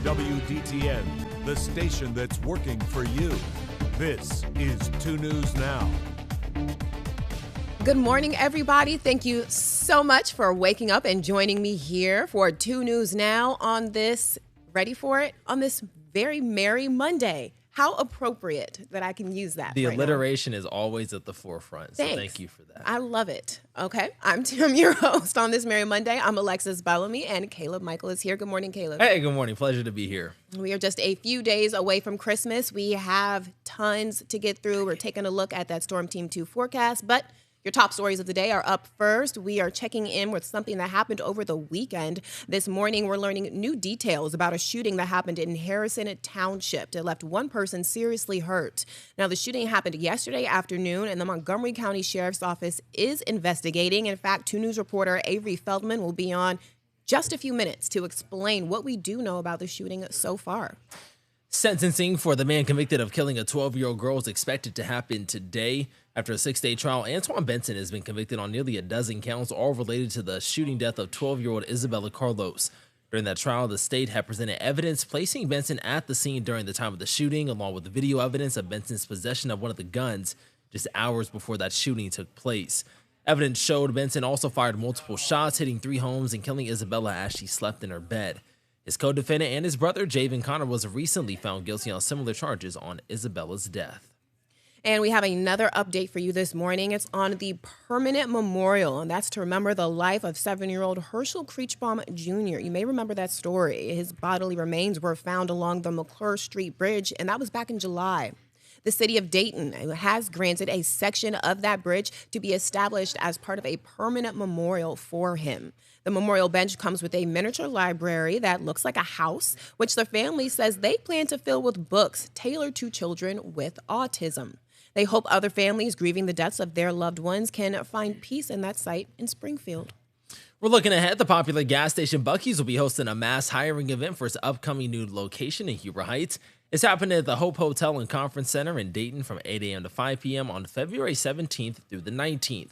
WDTN, the station that's working for you. This is 2 News Now. Good morning, everybody. Thank you so much for waking up and joining me here for 2 News Now on this, ready for it, on this very merry Monday. How appropriate that I can use that. The right alliteration is always at the forefront, so thank you for that. I love it. Okay, I'm your host on this merry Monday. I'm Alexis Bellamy, and Caleb Michael is here. Good morning, Caleb. Hey, good morning. Pleasure to be here. We are just a few days away from Christmas. We have tons to get through. We're taking a look at that Storm Team 2 forecast, but your top stories of the day are up first. We are checking in with something that happened over the weekend. This morning, we're learning new details about a shooting that happened in Harrison Township. It left one person seriously hurt. Now, the shooting happened yesterday afternoon, and the Montgomery County Sheriff's Office is investigating. In fact, 2 News reporter Avery Feldman will be on just a few minutes to explain what we do know about the shooting so far. Sentencing for the man convicted of killing a 12-year-old girl is expected to happen today. After a 6-day trial, Antoine Benson has been convicted on nearly a dozen counts, all related to the shooting death of 12-year-old Isabella Carlos. During that trial, the state had presented evidence placing Benson at the scene during the time of the shooting, along with the video evidence of Benson's possession of one of the guns just hours before that shooting took place. Evidence showed Benson also fired multiple shots, hitting 3 homes and killing Isabella as she slept in her bed. His co-defendant and his brother, Javen Connor, was recently found guilty on similar charges on Isabella's death. And we have another update for you this morning. It's on the permanent memorial, and that's to remember the life of 7-year-old Herschel Creechbaum Jr. You may remember that story. His bodily remains were found along the McClure Street Bridge, and that was back in July. The city of Dayton has granted a section of that bridge to be established as part of a permanent memorial for him. The memorial bench comes with a miniature library that looks like a house, which the family says they plan to fill with books tailored to children with autism. They hope other families grieving the deaths of their loved ones can find peace in that site in Springfield. We're looking ahead. The popular gas station Buc-ee's will be hosting a mass hiring event for its upcoming new location in Huber Heights. It's happening at the Hope Hotel and Conference Center in Dayton from 8 a.m. to 5 p.m. on February 17th through the 19th.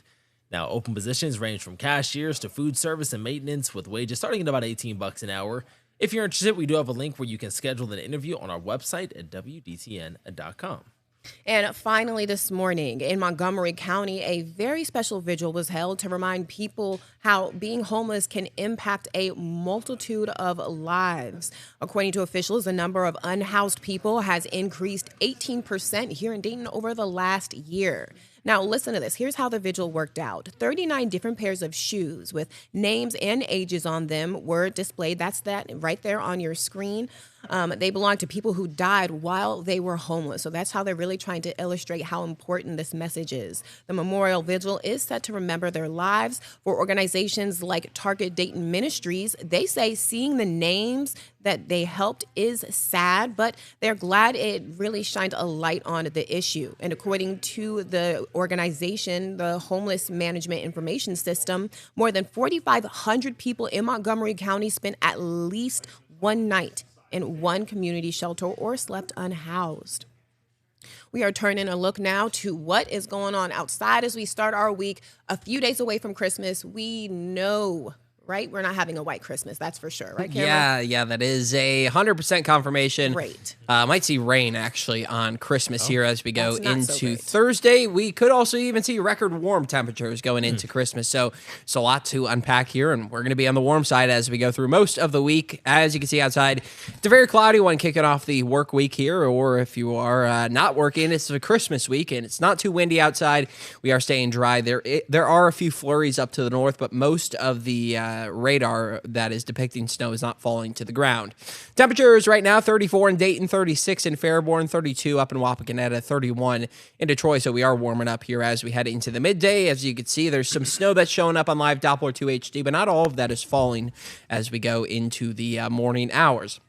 Now, open positions range from cashiers to food service and maintenance, with wages starting at about $18 an hour. If you're interested, we do have a link where you can schedule an interview on our website at WDTN.com. And finally this morning in Montgomery County, a very special vigil was held to remind people how being homeless can impact a multitude of lives. According to officials, the number of unhoused people has increased 18% here in Dayton over the last year. Now, listen to this. Here's how the vigil worked out. 39 different pairs of shoes with names and ages on them were displayed. That's that right there on your screen. They belong to people who died while they were homeless. So that's how they're really trying to illustrate how important this message is. The memorial vigil is set to remember their lives. For organizations like Target Dayton Ministries, they say seeing the names that they helped is sad, but they're glad it really shined a light on the issue. And according to the organization, the Homeless Management Information System, more than 4,500 people in Montgomery County spent at least one night in one community shelter or slept unhoused. We are turning a look now to what is going on outside as we start our week. A few days away from Christmas, we know, right? We're not having a white Christmas, that's for sure, right, Cameron? Yeah, that is a 100% confirmation. Great. Might see rain, actually, on Christmas here as we go into so Thursday. We could also even see record warm temperatures going into Christmas. So it's a lot to unpack here, and we're going to be on the warm side as we go through most of the week. As you can see outside, it's a very cloudy one kicking off the work week here, or if you are not working, it's a Christmas week, and it's not too windy outside. We are staying dry. There are a few flurries up to the north, but most of the radar that is depicting snow is not falling to the ground. Temperatures right now, 34 in Dayton, 36 in Fairborn, 32 up in Wapakoneta, 31 in Detroit. So we are warming up here as we head into the midday. As you can see, there's some snow that's showing up on Live Doppler 2 HD, but not all of that is falling as we go into the morning hours.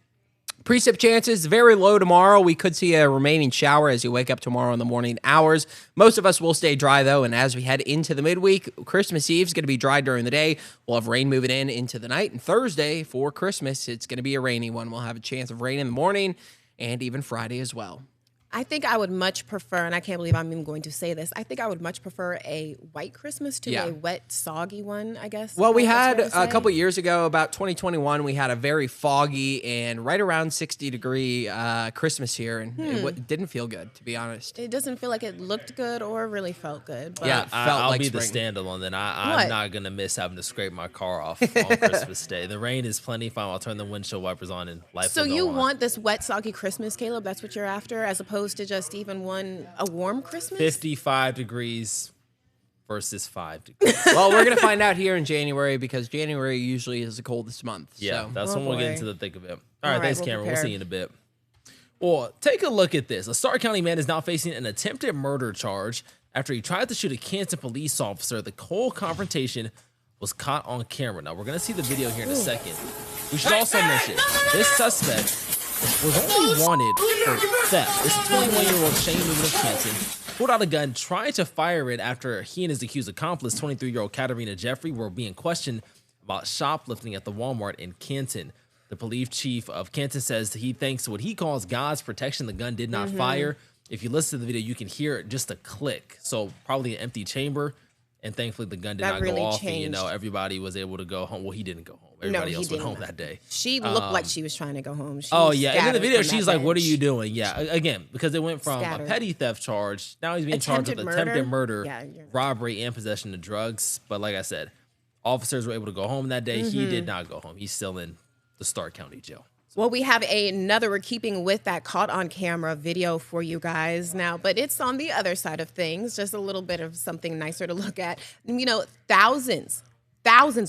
Precip chances very low tomorrow. We could see a remaining shower as you wake up tomorrow in the morning hours. Most of us will stay dry, though, and as we head into the midweek, Christmas Eve is going to be dry during the day. We'll have rain moving in into the night, and Thursday for Christmas, it's going to be a rainy one. We'll have a chance of rain in the morning and even Friday as well. I think I would much prefer, and I can't believe I'm even going to say this, I think I would much prefer a white Christmas to a wet, soggy one, I guess. Well, we had a couple years ago, about 2021, we had a very foggy and right around 60-degree Christmas here, and it didn't feel good, to be honest. It doesn't feel like it looked good or really felt good. But Yeah, I'll like be spring. the standalone then. I'm not going to miss having to scrape my car off on Christmas Day. The rain is plenty fine. I'll turn the windshield wipers on and life So will go you on. want this wet, soggy Christmas, Caleb? That's what you're after, as opposed to just even a warm Christmas? 55 degrees versus 5 degrees. Well, we're going to find out here in January because January usually is the coldest month. Yeah, so. that's when we'll get into the thick of it. All right, right, thanks, we'll Cameron. prepare. We'll see you in a bit. Well, take a look at this. A Stark County man is now facing an attempted murder charge after he tried to shoot a Canton police officer. The cold confrontation was caught on camera. Now, we're going to see the video here in a second. We should also mention this suspect was only wanted for theft. This 21-year-old Shane Newman of Canton pulled out a gun, tried to fire it after he and his accused accomplice, 23-year-old Katarina Jeffrey, were being questioned about shoplifting at the Walmart in Canton. The police chief of Canton says he thanks what he calls God's protection. The gun did not fire. If you listen to the video, you can hear it just a click. So probably an empty chamber. And thankfully, the gun did That not really go off. changed. And, everybody was able to go home. Well, he didn't go home. Everybody else went didn't. home that day. She looked like she was trying to go home. She Oh, was yeah. And in the scattered video, from she's that like, what are bench. you doing? Yeah. Again, because it went from Scattered. a petty theft charge. Now he's being charged with Attempted attempted murder? murder, Yeah, you're right. robbery, and possession of drugs. But like I said, officers were able to go home that day. He did not go home. He's still in the Stark County jail. Well, we have we're keeping with that caught on camera video for you guys now, but it's on the other side of things, just a little bit of something nicer to look at. You know, thousands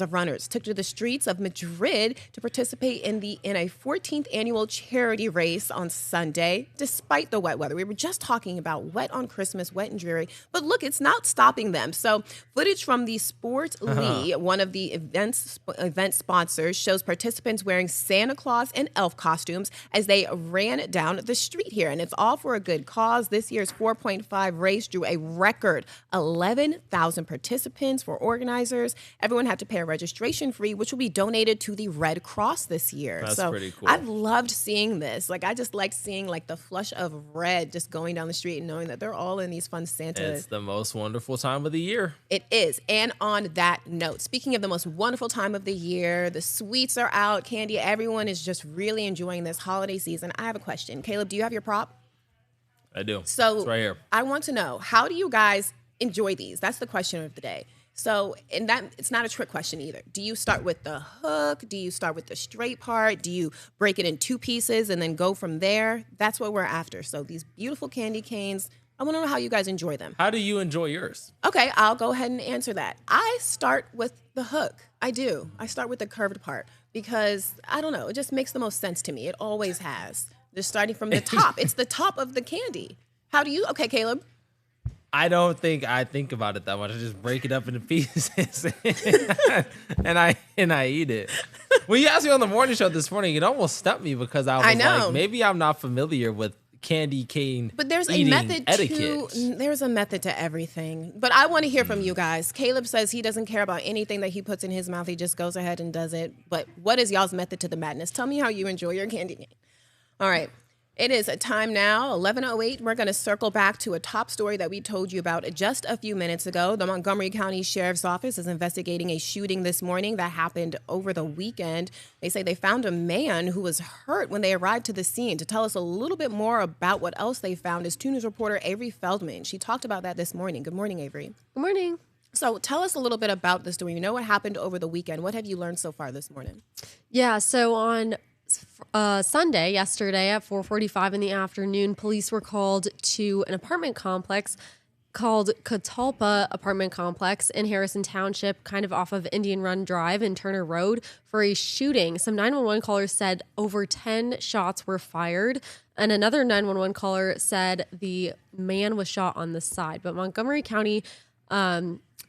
of runners took to the streets of Madrid to participate in a 14th annual charity race on Sunday, despite the wet weather. We were just talking about wet on Christmas, wet and dreary, but look, it's not stopping them. So footage from the Sport Lee, one of the event sponsors, shows participants wearing Santa Claus and elf costumes as they ran down the street here. And it's all for a good cause. This year's 4.5 race drew a record 11,000 participants for organizers. Everyone had to pay a registration fee, which will be donated to the Red Cross this year. That's so pretty cool. I've loved seeing this. Like, I just liked seeing like the flush of red just going down the street and knowing that they're all in these fun Santa. It's the most wonderful time of the year. It is. And on that note, speaking of the most wonderful time of the year, the sweets are out, candy, everyone is just really enjoying this holiday season. I have a question. Caleb, do you have your prop? I do. So it's right here. I want to know, how do you guys enjoy these? That's the question of the day. So, and that it's not a trick question either. Do you start with the hook? Do you start with the straight part? Do you break it in two pieces and then go from there? That's what we're after. So these beautiful candy canes, I want to know how you guys enjoy them. How do you enjoy yours? Okay, I'll go ahead and answer that. I start with the hook. I do. I start with the curved part because, I don't know, it just makes the most sense to me. It always has. Just starting from the top. It's the top of the candy. How do you? Okay, Caleb. I don't think I think about it that much. I just break it up into pieces and I eat it. When you asked me on the morning show this morning, it almost stumped me because I was like, maybe I'm not familiar with candy cane. But there's a eating method etiquette. there's a method to everything. But I want to hear from you guys. Caleb says he doesn't care about anything that he puts in his mouth. He just goes ahead and does it. But what is y'all's method to the madness? Tell me how you enjoy your candy cane. All right. It is a time now, 11:08. We're going to circle back to a top story that we told you about just a few minutes ago. The Montgomery County Sheriff's Office is investigating a shooting this morning that happened over the weekend. They say they found a man who was hurt when they arrived to the scene. To tell us a little bit more about what else they found is 2 News reporter Avery Feldman. She talked about that this morning. Good morning, Avery. Good morning. So tell us a little bit about this story. You know what happened over the weekend. What have you learned so far this morning? Yeah, so on Sunday, yesterday at 4:45 in the afternoon, police were called to an apartment complex called Catalpa Apartment Complex in Harrison Township, kind of off of Indian Run Drive and Turner Road, for a shooting. Some 911 callers said over 10 shots were fired, and another 911 caller said the man was shot on the side. But Montgomery County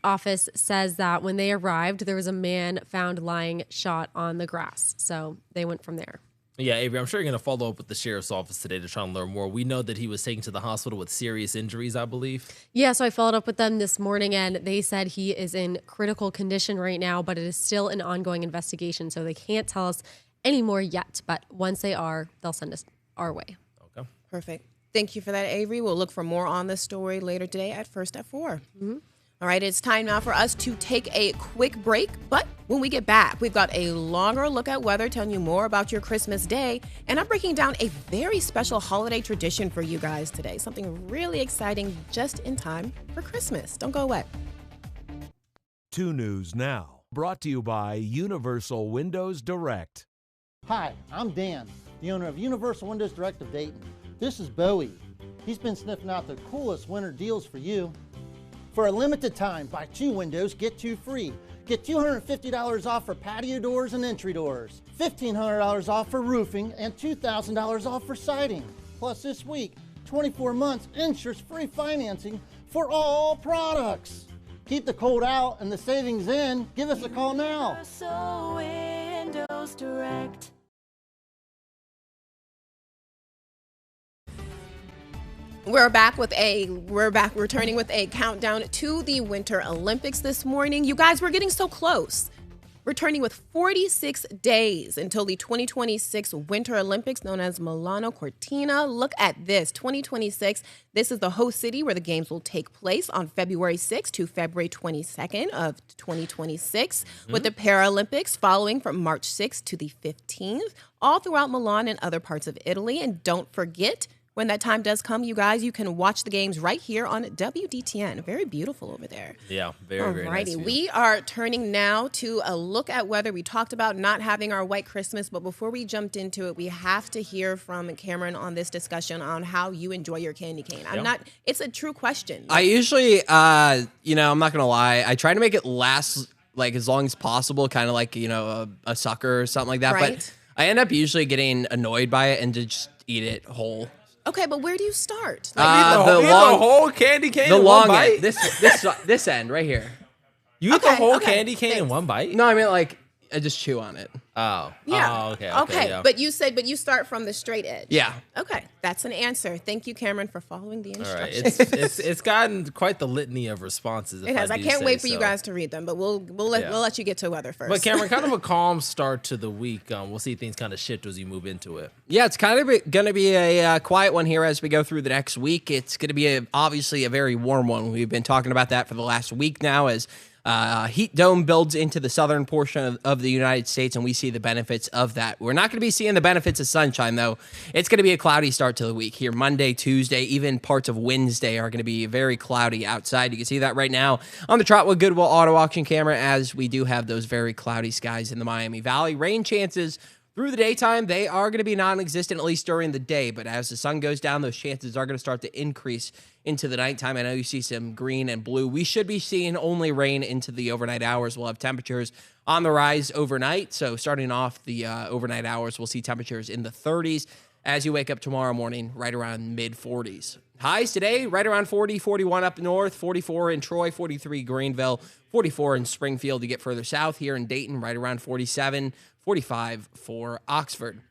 office says that when they arrived, there was a man found lying shot on the grass. So they went from there. Yeah, Avery, I'm sure you're going to follow up with the sheriff's office today to try and learn more. We know that he was taken to the hospital with serious injuries, I believe. Yeah, so I followed up with them this morning, and they said he is in critical condition right now, but it is still an ongoing investigation, so they can't tell us any more yet. But once they are, they'll send us our way. Okay. Perfect. Thank you for that, Avery. We'll look for more on this story later today at First at 4. All right, it's time now for us to take a quick break. But when we get back, we've got a longer look at weather, telling you more about your Christmas day. And I'm breaking down a very special holiday tradition for you guys today. Something really exciting just in time for Christmas. Don't go away. 2 News Now, brought to you by Universal Windows Direct. Hi, I'm Dan, the owner of Universal Windows Direct of Dayton. This is Bowie. He's been sniffing out the coolest winter deals for you. For a limited time, buy 2 windows, get 2 free. Get $250 off for patio doors and entry doors, $1,500 off for roofing, and $2,000 off for siding. Plus this week, 24 months interest-free financing for all products. Keep the cold out and the savings in. Give us a call now. Universal Windows Direct. We're back returning with a countdown to the Winter Olympics this morning. You guys, we're getting so close. Returning with 46 days until the 2026 Winter Olympics, known as Milano Cortina. Look at this, 2026. This is the host city where the games will take place on February 6th to February 22nd of 2026, with the Paralympics following from March 6th to the 15th, all throughout Milan and other parts of Italy. And don't forget, when that time does come, you guys, you can watch the games right here on WDTN. Very beautiful over there. Yeah, very nice view. We are turning now to a look at weather. We talked about not having our white Christmas, but before we jumped into it, we have to hear from Cameron on this discussion on how you enjoy your candy cane. It's a true question. I usually, I'm not going to lie. I try to make it last like as long as possible, kind of like, a sucker or something like that. Right. But I end up usually getting annoyed by it and just eat it whole. Okay, but where do you start? the whole candy cane in one bite? This end right here. You eat the whole candy cane in one bite? No, I mean like I just chew on it. Oh. Yeah. Oh, okay. Okay. Yeah. But you start from the straight edge. Yeah. Okay. That's an answer. Thank you, Cameron, for following the All right. instructions. It's gotten quite the litany of responses. It has. I can't wait for you guys to read them, but we'll let you get to weather first. But Cameron, kind of a calm start to the week. We'll see things kind of shift as you move into it. Yeah, it's kind of going to be a quiet one here as we go through the next week. It's going to be obviously a very warm one. We've been talking about that for the last week now as heat dome builds into the southern portion of the United States, and we see the benefits of that. We're not going to be seeing the benefits of sunshine, though. It's going to be a cloudy start to the week here. Monday, Tuesday, even parts of Wednesday are going to be very cloudy outside. You can see that right now on the Trotwood Goodwill Auto Auction camera as we do have those very cloudy skies in the Miami Valley. Rain chances through the daytime, they are going to be non-existent, at least during the day. But as the sun goes down, those chances are going to start to increase into the nighttime. I know you see some green and blue. We should be seeing only rain into the overnight hours. We'll have temperatures on the rise overnight. So starting off the overnight hours, we'll see temperatures in the 30s. As you wake up tomorrow morning, right around mid-40s. Highs today, right around 40, 41 up north, 44 in Troy, 43 Greenville, 44 in Springfield. You get further south here in Dayton, right around 47, 45 for Oxford.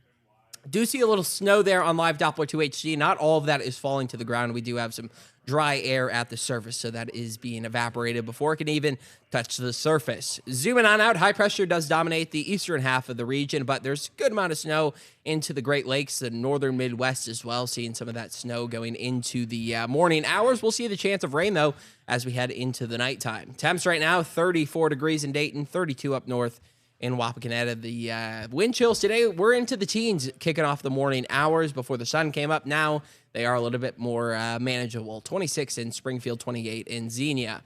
Do see a little snow there on Live Doppler 2 HD. Not all of that is falling to the ground. We do have some dry air at the surface, so that is being evaporated before it can even touch the surface. Zooming on out, high pressure does dominate the eastern half of the region, but there's a good amount of snow into the Great Lakes, the northern Midwest as well, seeing some of that snow going into the morning hours. We'll see the chance of rain, though, as we head into the nighttime. Temps right now, 34 degrees in Dayton, 32 up north in Wapakoneta. The wind chills today, we're into the teens kicking off the morning hours before the sun came up. Now they are a little bit more manageable. 26 in Springfield, 28 in Xenia.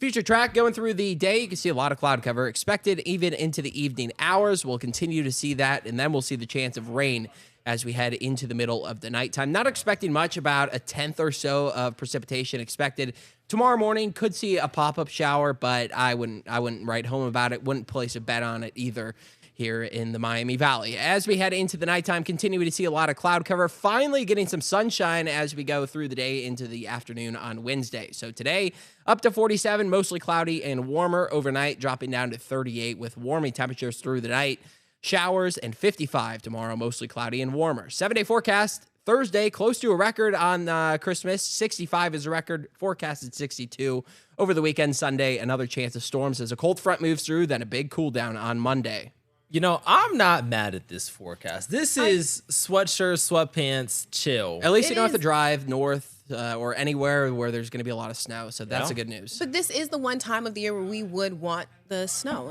Future track going through the day, you can see a lot of cloud cover expected even into the evening hours. We'll continue to see that, and then we'll see the chance of rain as we head into the middle of the nighttime. Not expecting much, about a tenth or so of precipitation expected. Tomorrow morning, could see a pop-up shower, but I wouldn't write home about it, wouldn't place a bet on it either here in the Miami Valley. As we head into the nighttime, continuing to see a lot of cloud cover, finally getting some sunshine as we go through the day into the afternoon on Wednesday. So today, up to 47, mostly cloudy and warmer overnight, dropping down to 38 with warming temperatures through the night. Showers and 55 tomorrow, mostly cloudy and warmer. 7-day forecast. Thursday, close to a record on Christmas. 65 is a record, forecasted 62. Over the weekend, Sunday, another chance of storms as a cold front moves through, then a big cool down on Monday. You know, I'm not mad at this forecast. This is sweatshirt, sweatpants, chill. At least you It don't have to is. drive north or anywhere where there's going to be a lot of snow. So that's a good news. But this is the one time of the year where we would want the snow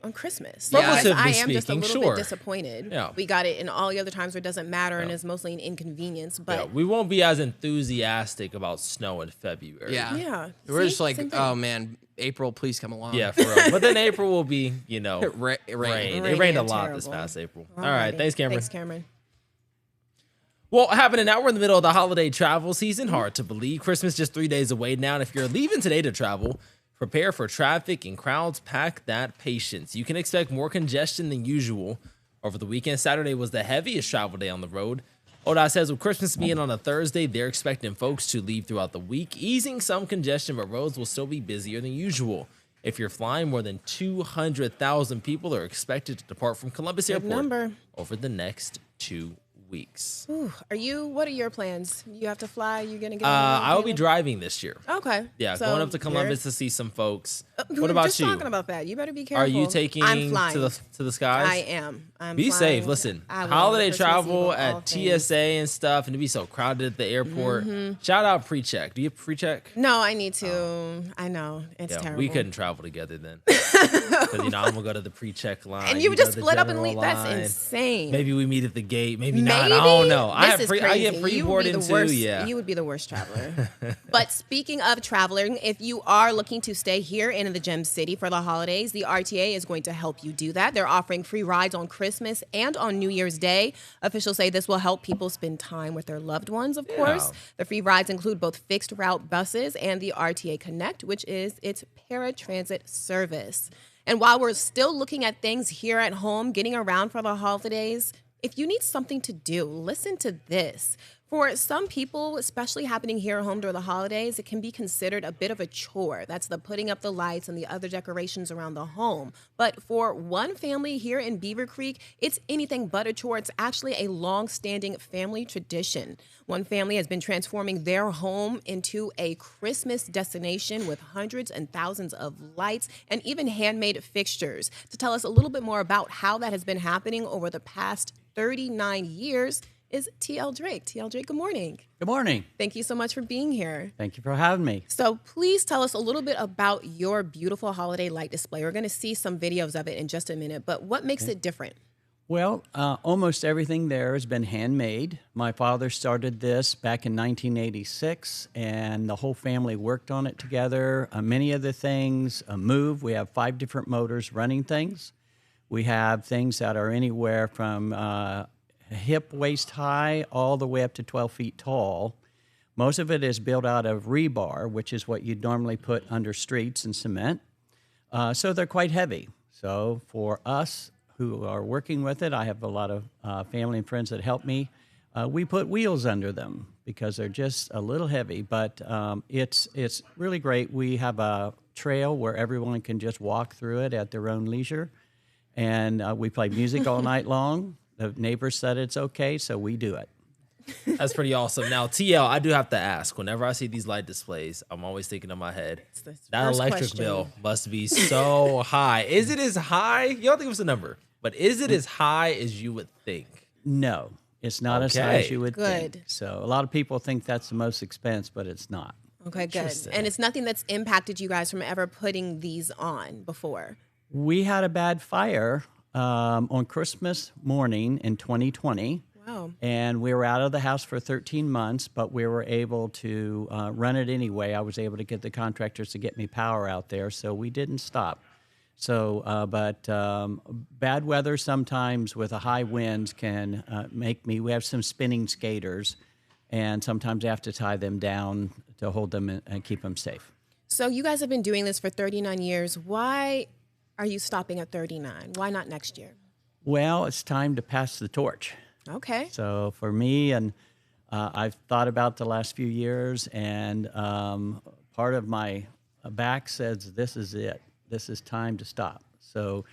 on Christmas. Yeah. Because Relatively I am just a speaking, little sure. bit disappointed. Yeah. We got it in all the other times where it doesn't matter and it's mostly an inconvenience. Yeah, But we won't be as enthusiastic about snow in February. yeah. We're See? just like, Same thing. oh man, April, please come along. Yeah, for real. But then April will be, you know, Rain. It Rainy rained a and lot this terrible. past April. All right. Alrighty. Thanks, Cameron. Thanks, Cameron. Well, happening now, we're in the middle of the holiday travel season. Hard to believe. Christmas just 3 days away now. And if you're leaving today to travel, prepare for traffic and crowds. Pack that patience. You can expect more congestion than usual. Over the weekend, Saturday was the heaviest travel day on the road. ODOT says with Christmas being on a Thursday, they're expecting folks to leave throughout the week, easing some congestion, but roads will still be busier than usual. If you're flying, more than 200,000 people are expected to depart from Columbus Airport number. over the next 2 weeks. Ooh, what are your plans? You have to fly? You're going to get I will be driving this year. Okay. Yeah, So going up to you're- Columbus to see some folks. We What were about just you? talking about that. You better be careful. Are you taking I'm flying. to the skies? I am. I'm Be flying. safe. Listen, I will. holiday Christmas travel Eve of all at things. TSA and stuff, and to be so crowded at the airport. Shout out pre-check. Do you have pre-check? No, I need to. I know. It's Yeah, terrible. we couldn't travel together then. Because, I'm going to go to the pre-check line. And you would go just to the split up and general leave. That's line. insane. Maybe we meet at the gate. Maybe not. I Maybe? don't know. I This is I crazy. get You would be pre-boarding the too. worst- Yeah. You would be the worst traveler. But speaking of traveling, if you are looking to stay here in the Gem City for the holidays, the RTA is going to help you do that. They're offering free rides on Christmas and on New Year's Day. Officials say this will help people spend time with their loved ones, of course. The free rides include both fixed route buses and the RTA Connect, which is its paratransit service. And while we're still looking at things here at home, getting around for the holidays, if you need something to do, listen to this. For some people, especially happening here at home during the holidays, it can be considered a bit of a chore. That's the putting up the lights and the other decorations around the home. But for one family here in Beaver Creek, it's anything but a chore. It's actually a long-standing family tradition. One family has been transforming their home into a Christmas destination with hundreds and thousands of lights and even handmade fixtures. To tell us a little bit more about how that has been happening over the past 39 years, is TL Drake. TL Drake, good morning. Good morning. Thank you so much for being here. Thank you for having me. So please tell us a little bit about your beautiful holiday light display. We're going to see some videos of it in just a minute, but what makes it different? Well, almost everything there has been handmade. My father started this back in 1986, and the whole family worked on it together. Many of the things move. We have 5 different motors running things. We have things that are anywhere from hip waist high all the way up to 12 feet tall. Most of it is built out of rebar, which is what you'd normally put under streets and cement. So they're quite heavy. So for us who are working with it, I have a lot of family and friends that help me. We put wheels under them because they're just a little heavy, but it's really great. We have a trail where everyone can just walk through it at their own leisure. And we play music all night long. The neighbors said it's okay, so we do it. That's pretty awesome. Now, TL, I do have to ask, whenever I see these light displays, I'm always thinking in my head, the that first electric question. bill must be so high. Is it as high? You don't think it's a number, but is it as high as you would think? No, it's not as high as Okay. you would think. Good. So a lot of people think that's the most expense, but it's not. Okay, good. Interesting. And it's nothing that's impacted you guys from ever putting these on before. We had a bad fire on Christmas morning in 2020. Wow. And we were out of the house for 13 months, but we were able to run it anyway. I was able to get the contractors to get me power out there, so we didn't stop. So, but bad weather sometimes with a high winds can make me, we have some spinning skaters, and sometimes I have to tie them down to hold them and keep them safe. So you guys have been doing this for 39 years. Why are you stopping at 39? Why not next year? Well, it's time to pass the torch. Okay. So for me, and I've thought about the last few years, and part of my back says this is it. This is time to stop. So,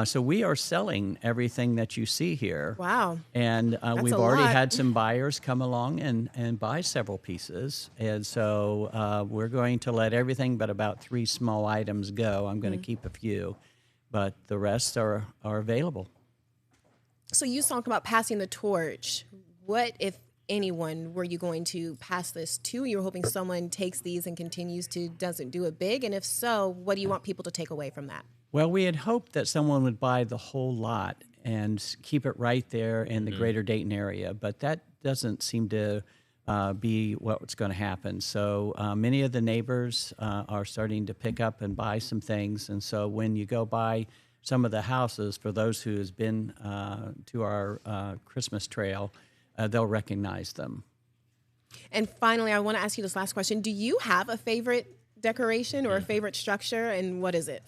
so we are selling everything that you see here. Wow. And we've a already lot. had some buyers come along and buy several pieces. And so we're going to let everything but about 3 small items go. I'm going to keep a few. but the rest are available. So you talked about passing the torch. What, if anyone, were you going to pass this to? You're hoping someone takes these and continues to doesn't do it big, and if so, what do you want people to take away from that? Well, we had hoped that someone would buy the whole lot and keep it right there in the greater Dayton area, but that doesn't seem to be what's going to happen. So many of the neighbors are starting to pick up and buy some things, and so when you go by some of the houses, for those who has been to our Christmas trail, they'll recognize them. And finally, I want to ask you this last question. Do you have a favorite decoration or a favorite structure, and what is it?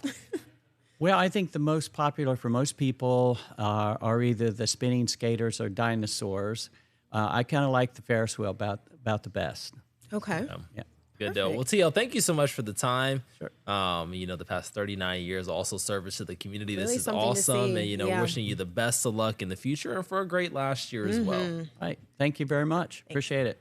Well, I think the most popular for most people are either the spinning skaters or dinosaurs. I kind of like the Ferris wheel about the best. Okay. Yeah. Good deal. Well, TL, thank you so much for the time. Sure. The past 39 years also service to the community. Really this is something to awesome. see. And, wishing you the best of luck in the future and for a great last year as well. All right. Thank you very much. Appreciate it.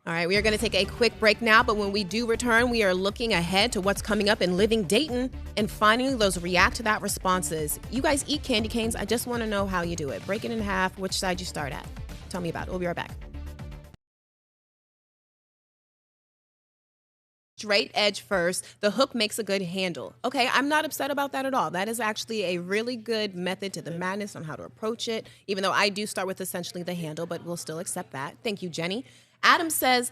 All right, we are going to take a quick break now, but when we do return, we are looking ahead to what's coming up in Living Dayton and finding those react to that responses. You guys eat candy canes. I just want to know how you do it. Break it in half, which side you start at. Tell me about it. We'll be right back. Straight edge first. The hook makes a good handle. Okay, I'm not upset about that at all. That is actually a really good method to the madness on how to approach it, even though I do start with essentially the handle, but we'll still accept that. Thank you, Jenny. Adam says,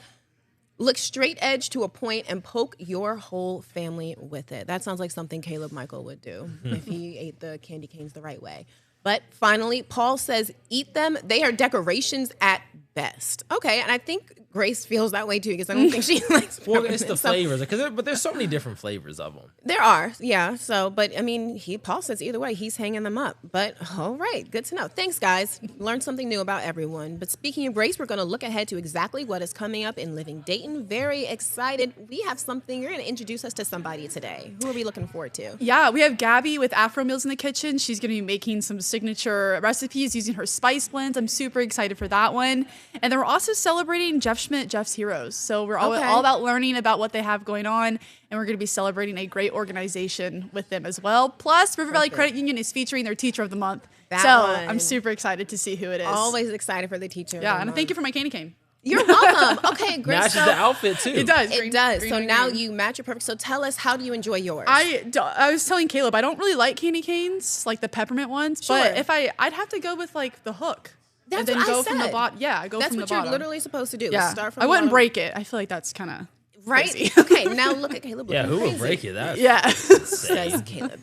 look straight edge to a point and poke your whole family with it. That sounds like something Caleb Michael would do if he ate the candy canes the right way. But finally, Paul says, eat them. They are decorations at best. Okay, and I think Grace feels that way too, because I don't think she likes Well, it's the peppermint. So flavors, but there's so many different flavors of them. there are, yeah. So, but I mean, Paul says either way, he's hanging them up. But all right, good to know. Thanks, guys. Learned something new about everyone. But speaking of Grace, we're going to look ahead to exactly what is coming up in Living Dayton. Very excited. We have something. You're going to introduce us to somebody today. Who are we looking forward to? Yeah, we have Gabby with Afro Meals in the kitchen. She's going to be making some signature recipes using her spice blends. I'm super excited for that one. And then we're also celebrating Jeff Schmidt, Jeff's Heroes. So we're all about learning about what they have going on, and we're going to be celebrating a great organization with them as well. Plus, River Valley Credit Union is featuring their Teacher of the Month. I'm super excited to see who it is. Always excited for the teacher. Yeah, and thank you for my candy cane. You're welcome. Okay, great. Matches the outfit too. It does. It does. green, So green, now green. you match your perfect. So tell us, how do you enjoy yours? I was telling Caleb I don't really like candy canes, like the peppermint ones. Sure. But if I'd have to go with like the hook. That's and then what I go from the said. bottom. Yeah, go That's from the what bottom. you're literally supposed to do. Yeah, Start from I the wouldn't bottom. break it. I feel like that's kind of Right? crazy. Okay, now look at Caleb. Yeah, looking who would crazy. break it? That Yeah. Says Caleb.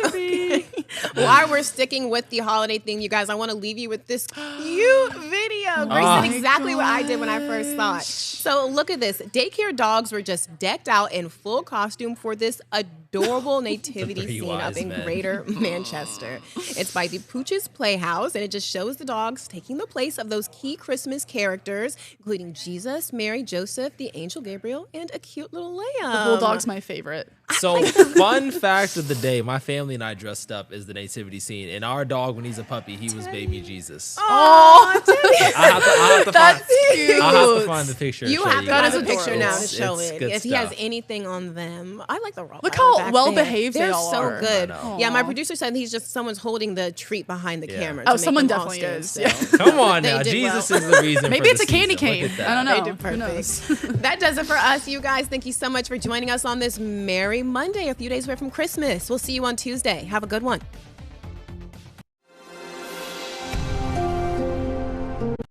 Okay. While we're sticking with the holiday theme, you guys, I want to leave you with this cute video. Grace did exactly what I did when I first saw it. So look at this. Daycare dogs were just decked out in full costume for this adorable nativity Three scene up wise in men. Greater Manchester. It's by the Pooch's Playhouse, and it just shows the dogs taking the place of those key Christmas characters, including Jesus, Mary, Joseph, the angel Gabriel, and a cute little lamb. The bulldog's my favorite. So, fun fact of the day, my family and I dressed up as the nativity scene, and our dog, when he's a puppy, he was baby Jesus. Oh, I have to That's find, cute. I have to find the picture. and you show have to guys. find a That is picture now to It's- show it's it. good If he has stuff. anything on them, I like the Rottweiler. Look how back well-behaved there. they all so are. good. I know. Yeah, my Aw. producer said he's just someone's holding the treat behind the camera. Oh, to make someone them all definitely stand is. still. Come on They now, did Jesus well. is the reason. Maybe for it's the a candy season. cane. Look at that. I don't know. They did Who knows? perfect. That does it for us, you guys. Thank you so much for joining us on this Merry Monday, a few days away from Christmas. We'll see you on Tuesday. Have a good one.